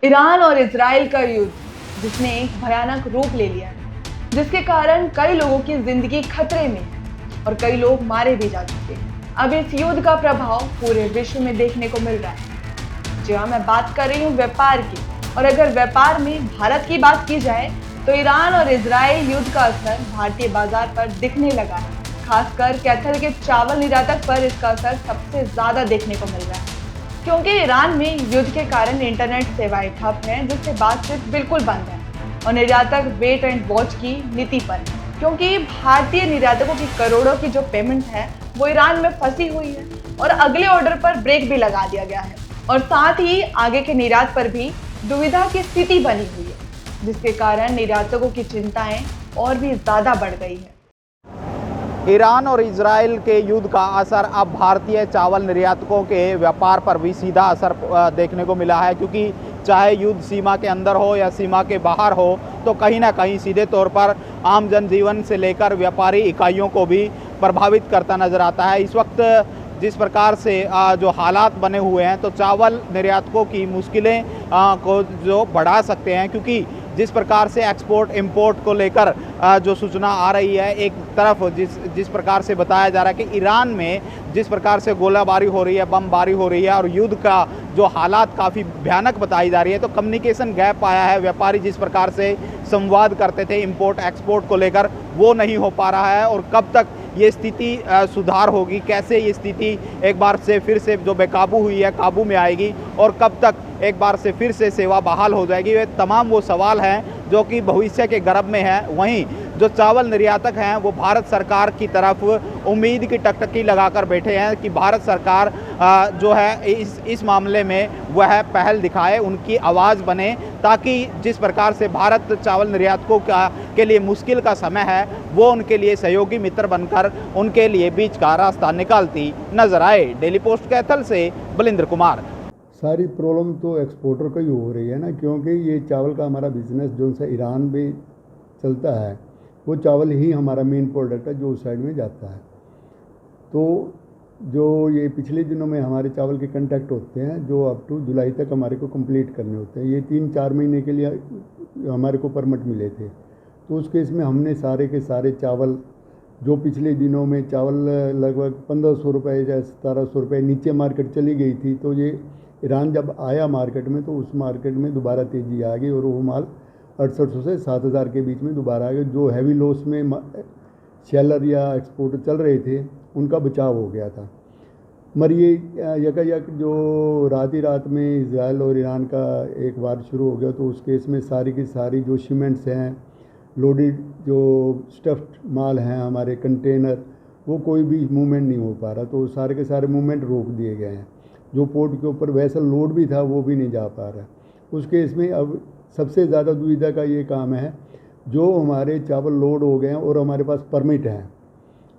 Iran और Israel का युद्ध जिसने एक भयानक रूप ले लिया है, जिसके कारण कई लोगों की जिंदगी खतरे में है और कई लोग मारे भी जा चुके हैं। अब इस युद्ध का प्रभाव पूरे विश्व में देखने को मिल रहा है। जी हाँ, मैं बात कर रही हूँ व्यापार की। और अगर व्यापार में भारत की बात की जाए तो ईरान और इजराइल युद्ध का असर भारतीय बाजार पर दिखने लगा है। खासकर कैथल के चावल निर्यातक पर इसका असर सबसे ज्यादा देखने को मिल रहा है, क्योंकि ईरान में युद्ध के कारण इंटरनेट सेवाएं ठप हैं, जिससे बातचीत बिल्कुल बंद है और निर्यातक वेट एंड वॉच की नीति पर है, क्योंकि भारतीय निर्यातकों की करोड़ों की जो पेमेंट है वो ईरान में फंसी हुई है और अगले ऑर्डर पर ब्रेक भी लगा दिया गया है और साथ ही आगे के निर्यात पर भी दुविधा की स्थिति बनी हुई है, जिसके कारण निर्यातकों की चिंताएं और भी ज्यादा बढ़ गई है। ईरान और इजराइल के युद्ध का असर अब भारतीय चावल निर्यातकों के व्यापार पर भी सीधा असर देखने को मिला है, क्योंकि चाहे युद्ध सीमा के अंदर हो या सीमा के बाहर हो, तो कहीं ना कहीं सीधे तौर पर आम जनजीवन से लेकर व्यापारी इकाइयों को भी प्रभावित करता नज़र आता है। इस वक्त जिस प्रकार से जो हालात बने हुए हैं, तो चावल निर्यातकों की मुश्किलें को जो बढ़ा सकते हैं, क्योंकि जिस प्रकार से एक्सपोर्ट इंपोर्ट को लेकर जो सूचना आ रही है, एक तरफ जिस प्रकार से बताया जा रहा है कि ईरान में जिस प्रकार से गोलाबारी हो रही है, बमबारी हो रही है और युद्ध का जो हालात काफ़ी भयानक बताई जा रही है, तो कम्युनिकेशन गैप आया है। व्यापारी जिस प्रकार से संवाद करते थे इंपोर्ट एक्सपोर्ट को लेकर, वो नहीं हो पा रहा है। और कब तक ये स्थिति सुधार होगी, कैसे ये स्थिति एक बार से फिर से जो बेकाबू हुई है काबू में आएगी और कब तक एक बार से फिर से सेवा बहाल हो जाएगी, ये तमाम वो सवाल हैं जो कि भविष्य के गर्भ में है। वहीं जो चावल निर्यातक हैं वो भारत सरकार की तरफ उम्मीद की टकटकी लगाकर बैठे हैं कि भारत सरकार जो है इस मामले में वह पहल दिखाए, उनकी आवाज़ बने, ताकि जिस प्रकार से भारत चावल निर्यातकों के लिए मुश्किल का समय है, वो उनके लिए सहयोगी मित्र बनकर उनके लिए बीच का रास्ता निकालती नजर आए। डेली पोस्ट कैथल से बलिंद्र कुमार। सारी प्रॉब्लम तो एक्सपोर्टर का ही हो रही है ना, क्योंकि ये चावल का हमारा बिजनेस जो सा ईरान में चलता है, वो चावल ही हमारा मेन प्रोडक्ट है जो उस साइड में जाता है। तो जो ये पिछले दिनों में हमारे चावल के कॉन्ट्रैक्ट होते हैं, जो अप टू जुलाई तक हमारे को कंप्लीट करने होते हैं, ये 3-4 महीने के लिए हमारे को परमिट मिले थे। तो उस केस में हमने सारे के सारे चावल जो पिछले दिनों में चावल लगभग 1500 रुपये या 1700 रुपये नीचे मार्केट चली गई थी, तो ये ईरान जब आया मार्केट में, तो उस मार्केट में दोबारा तेज़ी आ गई और वो माल 6800 से 7000 के बीच में दोबारा आ गया। जो हैवी लॉस में सेलर या एक्सपोर्टर चल रहे थे, उनका बचाव हो गया था। मगर ये यकायक जो रात ही रात में इजराइल और ईरान का एक वार शुरू हो गया, तो उस केस में सारी की सारी जो सीमेंट्स हैं, लोडेड जो स्टफ्ड माल हैं, हमारे कंटेनर, वो कोई भी मूवमेंट नहीं हो पा रहा। तो सारे के सारे मूवमेंट रोक दिए गए हैं। जो पोर्ट के ऊपर वैसल लोड भी था, वो भी नहीं जा पा रहा। उस केस में अब सबसे ज़्यादा दुविधा का ये काम है, जो हमारे चावल लोड हो गए हैं और हमारे पास परमिट हैं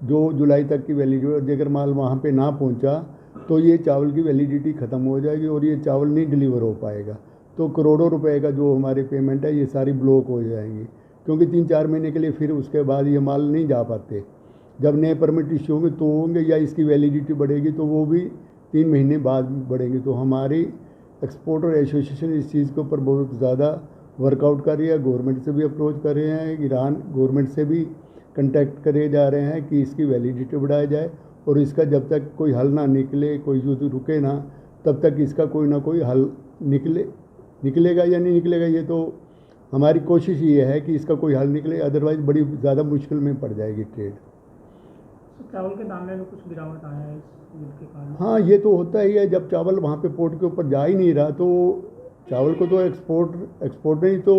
जो जुलाई तक की वैलिडिटी, अगर माल वहाँ पे ना पहुँचा तो ये चावल की वैलिडिटी ख़त्म हो जाएगी और ये चावल नहीं डिलीवर हो पाएगा। तो करोड़ों रुपए का जो हमारी पेमेंट है, ये सारी ब्लॉक हो जाएंगी, क्योंकि 3-4 महीने के लिए फिर उसके बाद ये माल नहीं जा पाते। जब नए परमिट इश्यू होंगे तो होंगे, या इसकी वैलिडिटी बढ़ेगी तो वो भी 3 महीने बाद बढ़ेंगे। तो हमारी एक्सपोर्टर एसोसिएशन इस चीज़ के ऊपर बहुत ज़्यादा वर्कआउट कर रही है। गवर्नमेंट से भी अप्रोच कर रहे हैं, ईरान गवर्नमेंट से भी कंटेक्ट करे जा रहे हैं कि इसकी वैलिडिटी बढ़ाया जाए और इसका जब तक कोई हल ना निकले, कोई युद्ध रुके ना, तब तक इसका कोई ना कोई हल निकलेगा या नहीं निकलेगा, ये तो हमारी कोशिश ये है कि इसका कोई हल निकले, अदरवाइज़ बड़ी ज़्यादा मुश्किल में पड़ जाएगी ट्रेड। चावल के दाम में कुछ गिरावट आया है इस युद्ध के कारण? हाँ, ये तो होता ही है। जब चावल वहाँ पे पोर्ट के ऊपर जा ही नहीं रहा, तो चावल को तो एक्सपोर्ट नहीं तो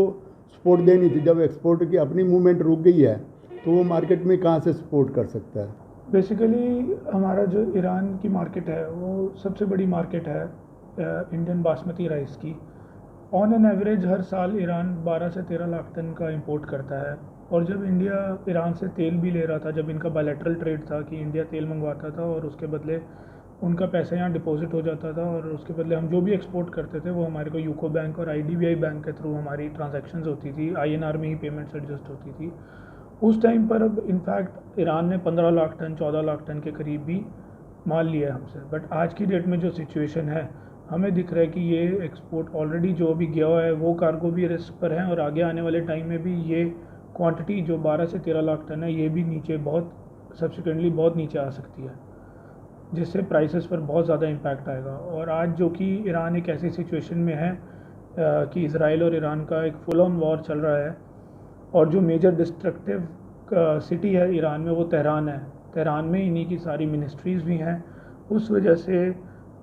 सपोर्ट देनी थी। जब एक्सपोर्ट की अपनी मूवमेंट रुक गई है, तो वो मार्केट में कहाँ से सपोर्ट कर सकता है। बेसिकली हमारा जो ईरान की मार्केट है, वो सबसे बड़ी मार्केट है इंडियन बासमती राइस की। ऑन एन एवरेज हर साल ईरान 12 से 13 लाख टन का इंपोर्ट करता है। और जब इंडिया ईरान से तेल भी ले रहा था, जब इनका बायलैटरल ट्रेड था कि इंडिया तेल मंगवाता था और उसके बदले उनका पैसा यहाँ डिपॉजिट हो जाता था, और उसके बदले हम जो भी एक्सपोर्ट करते थे वो हमारे को यूको बैंक और IDBI बैंक के थ्रू हमारी ट्रांजैक्शंस होती थी, INR में ही पेमेंट्स एडजस्ट होती थी उस टाइम पर। अब इनफैक्ट ईरान ने 15 लाख टन 14 लाख टन के करीब भी माल लिया है हमसे। बट आज की डेट में जो सिचुएशन है, हमें दिख रहा है कि ये एक्सपोर्ट ऑलरेडी जो अभी गया हुआ है वो कार्गो भी रिस्क पर है, और आगे आने वाले टाइम में भी ये क्वांटिटी जो 12 से 13 लाख टन है ये भी नीचे बहुत सब्सिक्वेंटली बहुत नीचे आ सकती है, जिससे प्राइसेस पर बहुत ज़्यादा इम्पैक्ट आएगा। और आज जो कि ईरान एक ऐसी सिचुएशन में है कि इसराइल और ईरान का एक फुल ऑन वॉर चल रहा है, और जो मेजर डिस्ट्रक्टिव सिटी है ईरान में वो तेहरान है। तेहरान में इन्हीं की सारी मिनिस्ट्रीज़ भी हैं, उस वजह से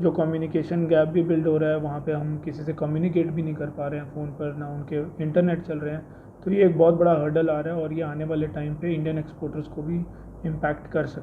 जो कम्युनिकेशन गैप भी बिल्ड हो रहा है, वहाँ पे हम किसी से कम्युनिकेट भी नहीं कर पा रहे हैं फ़ोन पर, ना उनके इंटरनेट चल रहे हैं। तो ये एक बहुत बड़ा हर्डल आ रहा है, और ये आने वाले टाइम पे इंडियन एक्सपोर्टर्स को भी इम्पैक्ट कर सकता है।